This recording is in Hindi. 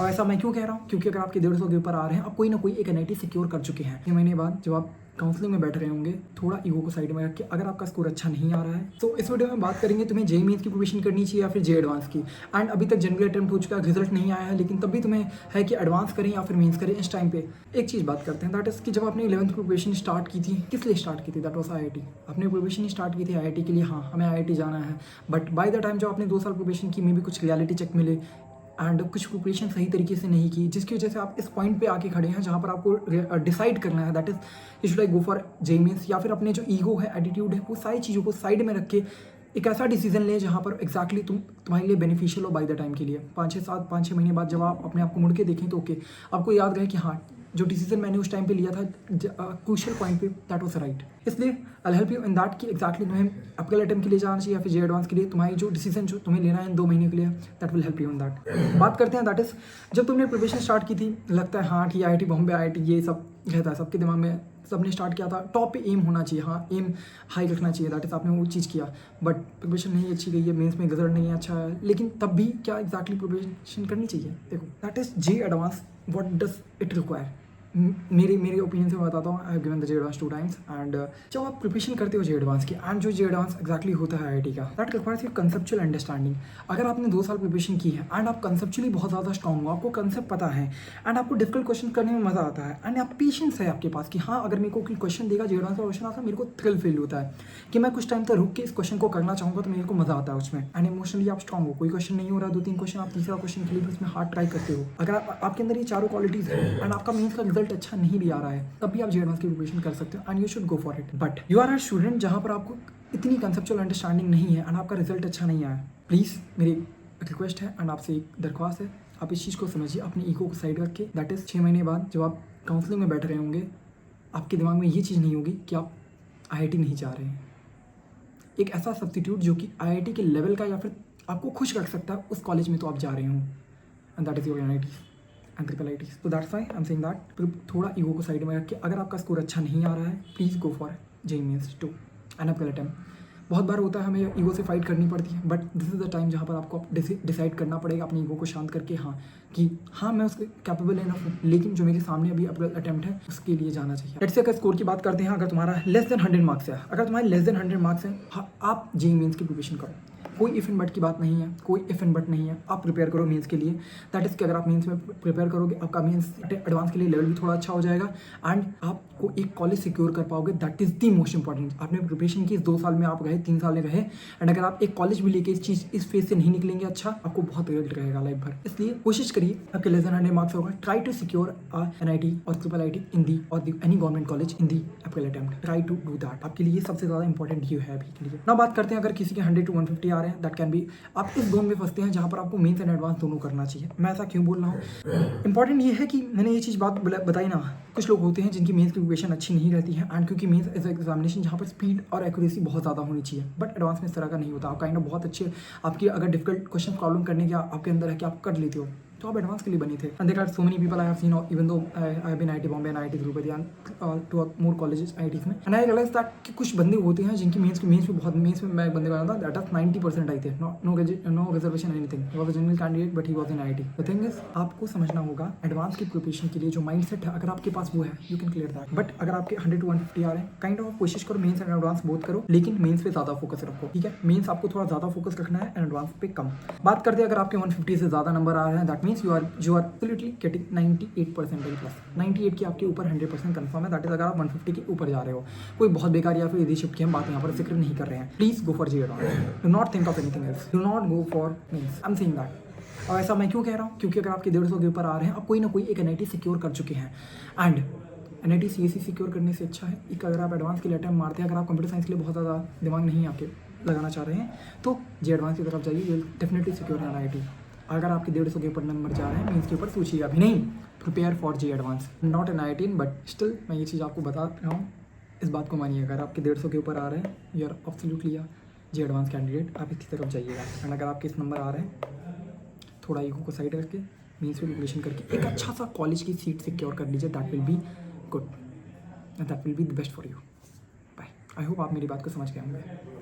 और ऐसा मैं क्यों कह रहा हूँ, क्योंकि अगर आपके 150 के ऊपर आ रहे हैं, आप कोई ना कोई एक एनआईटी सिक्योर कर चुके हैं। 6 महीने बाद जब आप काउंसलिंग में बैठ रहे होंगे, थोड़ा ईगो को साइड में रख के अगर आपका स्कोर अच्छा नहीं आ रहा है, तो इस वीडियो में बात करेंगे तुम्हें जेईई मेंस की प्रिपरेशन करनी चाहिए या फिर जे एडवांस की। एंड अभी तक जनरल अटेम्प्ट हो चुका है, रिजल्ट नहीं आया है, लेकिन तब भी तुम्हें है कि एडवांस करें या फिर मेंस करें। इस टाइम पे एक चीज़ बात करते हैं, दैट इज कि जब आपने 11th प्रिपरेशन स्टार्ट की थी, किस लिए स्टार्ट की थी? That was IIT. आपने प्रिपरेशन स्टार्ट की थी आईआईटी के लिए, हाँ हमें आईआईटी जाना है। बट बाय द टाइम जब आपने 2 साल प्रिपरेशन की, मे भी कुछ रियलिटी चेक मिले एंड कुछ प्रिपरेशन सही तरीके से नहीं की, जिसकी वजह से आप इस पॉइंट पे आके खड़े हैं जहाँ पर आपको डिसाइड करना है, that is you should like go for JEE mains, या फिर अपने जो ईगो है, एटीट्यूड है, वो सारी चीज़ों को साइड में रख के एक ऐसा डिसीजन लें जहाँ पर एक्जैक्टली तुम्हारे लिए बेनिफिशियल हो बाय द टाइम के लिए। 5-6 महीने बाद जब आप अपने आप को मुड़ के देखें तो ओके, आपको याद रहे कि हाँ, जो डिसीजन मैंने उस टाइम पे लिया था क्रूशियल पॉइंट पे, दैट वाज राइट। इसलिए I help you in that कि एक्जैक्टली तुम्हें अपकल अटेम्प्ट के लिए जाना चाहिए या फिर जे एडवांस के लिए। तुम्हारी जो डिसीजन जो तुम्हें लेना है इन 2 महीने के लिए, that will help you in that. बात करते हैं दैट इज जब तुमने प्रिपरेशन स्टार्ट की थी, लगता है हाँ कि आईआईटी बॉम्बे, आईआईटी ये सब रहता है सबके दिमाग में, सबने स्टार्ट किया था टॉप पे एम होना चाहिए, हाँ एम हाई रखना चाहिए, दैट इज आपने वो चीज़ किया। बट प्रिपरेशन नहीं अच्छी गई है, मेंस में रिजल्ट नहीं अच्छा है, लेकिन तब भी क्या एक्जैक्टली प्रिपरेशन करनी चाहिए? देखो that is J advance, what does it require? मेरे ओपिनियन से मैं बताता हूँ, I have given the J advance 2 times. And जब आप प्रिपरेशन करते हो जे एडवांस की, एंड जो जे एडवांस एक्जैक्टली होता है आईआईटी का, that requires you conceptual understanding. अगर आपने 2 साल प्रिपरेशन की है एंड आप कंसेप्चुअली बहुत ज़्यादा स्ट्रॉन्ग हो, आपको कंसेप्ट पता है एंड आपको डिफिकल्ट क्वेश्चन करने में मज़ा आता है, एंड आप पेशेंस है आपके पास कि हाँ अगर मेरे को कोई क्वेश्चन देगा, जे एडवांस का क्वेश्चन आता है, मेरे को थ्रिल फील होता है कि मैं कुछ टाइम तक रुक के इस क्वेश्चन को करना चाहूँगा, तो मेरे को मज़ा आता है उसमें। एंड इमोशनली आप स्ट्रॉन्ग हो, कोई क्वेश्चन नहीं हो रहा, 2-3 क्वेश्चन, आप तीसरा क्वेश्चन के लिए भी उसमें हार्ड ट्राई करते हो। अगर आपके अंदर ये चारों क्वालिटीज़ है एंड आपका मेंस का रिजल्ट अच्छा नहीं भी आ रहा है, तब भी आप जे एडवांस की प्रिपरेशन कर सकते हो and you should go for it. But you are a student जहाँ पर आपको इतनी कंसेप्चुअल अंडरस्टैंडिंग नहीं है एंड आपका रिजल्ट अच्छा नहीं आया, प्लीज़ मेरी रिक्वेस्ट है एंड आपसे एक दरख्वास्त है, आप इस चीज़ को समझिए, अपनी ईगो को साइड रख के। दैट इज़ 6 महीने बाद जब आप काउंसलिंग में बैठ रहे होंगे, आपके दिमाग में ये चीज़ नहीं होगी कि आप आईआईटी नहीं जा रहे हैं। एक ऐसा सब्स्टिट्यूट जो कि आईआईटी के लेवल का या फिर आपको खुश रख सकता है, उस कॉलेज में तो आप जा रहे हो, and that is your NIT and triple I T. तो that's why I am saying that. फिर थोड़ा ईगो को साइड में रख के, अगर आपका स्कोर अच्छा नहीं आ रहा है, please go for JEE mains 2 and upcoming attempt. बहुत बार होता है हमें ईगो से फाइट करनी पड़ती है, but this is the time जहाँ पर आपको डिसाइड करना पड़ेगा अपनी ईगो को शांत करके, हाँ कि हाँ मैं उसके कैपेबल इनफ हूँ, लेकिन जो मेरे सामने अभी अपकल अटेम्प्ट है उसके लिए जाना चाहिए। लेट्स से अगर स्कोर की बात करते हैं, अगर तुम्हारा लेस देन 100 मार्क्स है, अगर तुम्हारे लेस देन 100 मार्क्स हैं, हाँ, आप जेईई मेंस की प्रिपरेशन करो। कोई इफ एंड बट की बात नहीं है, कोई इफ एंड बट नहीं है, आप प्रिपेयर करो मेंस के लिए। दैट इज़ कि अगर आप मेंस में प्रिपेयर करोगे, आपका मेंस एडवांस के लिए लेवल भी थोड़ा अच्छा हो जाएगा एंड आपको एक कॉलेज सिक्योर कर पाओगे। That is the most important. आपने प्रिपरेशन की, इस 2 साल में आप रहे, 3 साल में रहे, एंड अगर आप एक कॉलेज भी लेके इस फेज से नहीं निकलेंगे अच्छा, आपको बहुत रिग्रेट रहेगा लाइफ भर। इसलिए कोशिश करिए, आपके लेस देन 100 मार्क्स होगा, ट्राई टू सिक्योर एनआईटी और ट्रिपल आईटी इन दी और any government college in the upcoming attempt. Try to do that. आपके लिए सबसे ज़्यादा इंपॉर्टेंट ये है अभी के लिए। ना बात करते हैं अगर किसी के 100 to 150 आ रहे हैं, दैट कैन बी, आप इस जोन में फंसते हैं जहाँ पर आपको मेंस एंड एडवांस दोनों करना चाहिए। मैं ऐसा क्यों बोल रहा हूँ? इंपॉर्टेंट ये है कि मैंने ये चीज़ बात बताई ना, कुछ लोग होते हैं जिनकी मेंस की प्रिपरेशन अच्छी नहीं रहती है, एंड क्योंकि मेंस एज एग्जामिनेशन जहाँ पर स्पीड और एक्यूरेसी बहुत ज़्यादा होनी चाहिए, बट एडवांस में इस तरह का नहीं होता। आप काइंड ऑफ बहुत अच्छे, आपकी अगर डिफिकल्ट क्वेश्चन प्रॉब्लम करने का आपके अंदर है कि आप कर लेते हो, तो आप एडवांस के लिए बने थे। And there are so many people I have seen, even though I have been IIT Bombay and IIT Tirupati and two more colleges IITs में, एंड आई रियलाइज दैट कि कुछ बंदे होते हैं जिनकी मेंस में बहुत, मेंस में मैं एक बंदे का था, दैट ऑफ 90% आई थे, no reservation anything, he was a general candidate but he was in IIT. The thing is, आपको समझना होगा एडवांस की प्रिपरेशन के लिए जो माइंडसेट है, अगर आपके पास वो है, you can clear that. But अगर आपके 100 to 150 आ रहे हैं, काइंड ऑफ कोशिश करो मेंस एंड एडवांस बोथ करो, लेकिन मेंस पे ज़्यादा फोकस रखो, ठीक है? मेंस आपको थोड़ा ज़्यादा फोकस रखना है एंड एडवांस पे कम। बात करते हैं अगर आपके 150 से ज़्यादा नंबर आ रहे हैं, that means you are absolutely getting 98% plus. 98 के आपके ऊपर 100% कंफर्म है। दैट इज अगर आप 150 के ऊपर जा रहे हो। कोई बहुत बेकार या फिर इजी शिफ्ट की हम बात यहाँ पर जिक्र नहीं कर रहे हैं। Please go for J advance, do not think of anything else, do not go for mains. I am saying that. और ऐसा मैं क्यों कह रहा हूँ? क्योंकि अगर आपके 150 के ऊपर आ रहे हैं, आप कोई ना कोई एक एनआईटी सिक्योर कर चुके हैं, एंड एनआईटी सीएससी सिक्योर करने से अच्छा है एक, अगर आप एडवांस के लिए अटेम्प्ट मारते हैं, अगर आप कंप्यूटर साइंस के लिए बहुत ज़्यादा दिमाग नहीं आपके लगाना चाह रहे हैं, तो जे एडवांस की तरफ जाइए, विल डेफिनेटली सिक्योर एनआईटी। अगर आपके 150 के ऊपर नंबर जा रहे हैं, मीन्स के ऊपर सोचिएगा भी नहीं, prepare for J advance, not an I but still मैं ये चीज़ आपको बता रहा हूँ, इस बात को मानिए। अगर आपके 150 के ऊपर आ रहे हैं, you are absolutely a J advance candidate, आप इसकी तरफ जाइएगा। एंड अगर आपके इस नंबर आ रहे हैं, थोड़ा ईगो को साइड रख के मीन्स में प्रिपरेशन करके एक अच्छा सा कॉलेज की सीट सिक्योर कर लीजिए। That will be good and that will be the best for you. Bye. I hope आप मेरी बात को समझ गए होंगे।